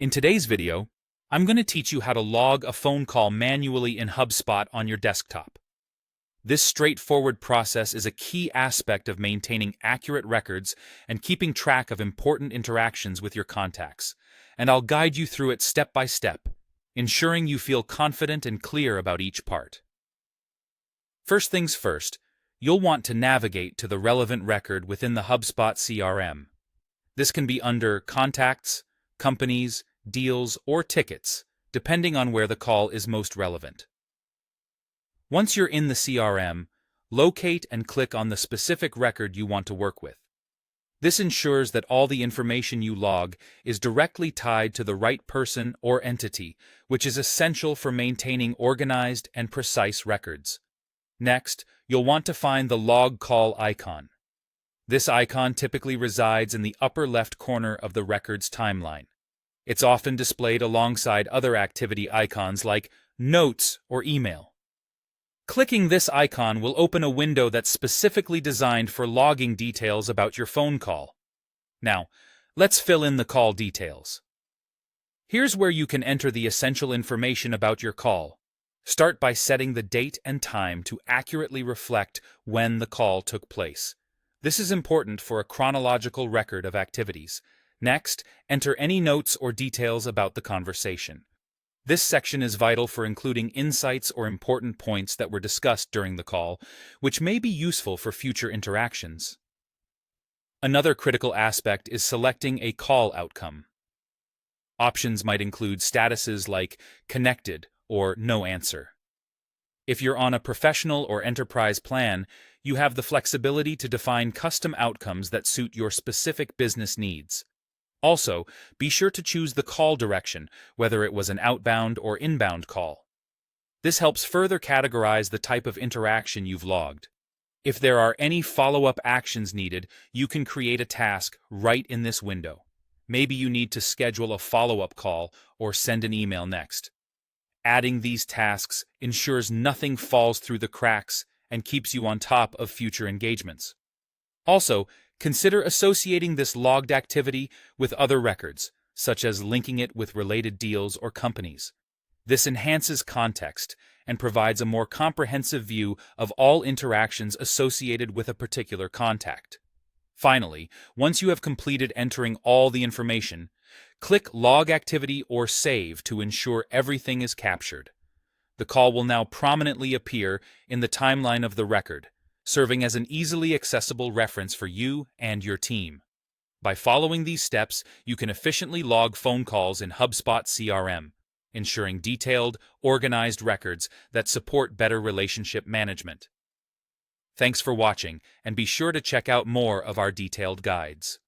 In today's video, I'm going to teach you how to log a phone call manually in HubSpot on your desktop. This straightforward process is a key aspect of maintaining accurate records and keeping track of important interactions with your contacts, and I'll guide you through it step by step, ensuring you feel confident and clear about each part. First things first, you'll want to navigate to the relevant record within the HubSpot CRM. This can be under Contacts, Companies, Deals, or Tickets, depending on where the call is most relevant. Once you're in the CRM, locate and click on the specific record you want to work with. This ensures that all the information you log is directly tied to the right person or entity, which is essential for maintaining organized and precise records. Next, you'll want to find the log call icon. This icon typically resides in the upper left corner of the record's timeline. It's often displayed alongside other activity icons like Notes or Email. Clicking this icon will open a window that's specifically designed for logging details about your phone call. Now, let's fill in the call details. Here's where you can enter the essential information about your call. Start by setting the date and time to accurately reflect when the call took place. This is important for a chronological record of activities. Next, enter any notes or details about the conversation. This section is vital for including insights or important points that were discussed during the call, which may be useful for future interactions. Another critical aspect is selecting a call outcome. Options might include statuses like connected or no answer. If you're on a professional or enterprise plan, you have the flexibility to define custom outcomes that suit your specific business needs. Also, be sure to choose the call direction, whether it was an outbound or inbound call. This helps further categorize the type of interaction you've logged. If there are any follow-up actions needed, you can create a task right in this window. Maybe you need to schedule a follow-up call or send an email next. Adding these tasks ensures nothing falls through the cracks and keeps you on top of future engagements. Also, consider associating this logged activity with other records, such as linking it with related deals or companies. This enhances context and provides a more comprehensive view of all interactions associated with a particular contact. Finally, once you have completed entering all the information, click Log Activity or Save to ensure everything is captured. The call will now prominently appear in the timeline of the record, serving as an easily accessible reference for you and your team. By following these steps, you can efficiently log phone calls in HubSpot CRM, ensuring detailed, organized records that support better relationship management. Thanks for watching, and be sure to check out more of our detailed guides.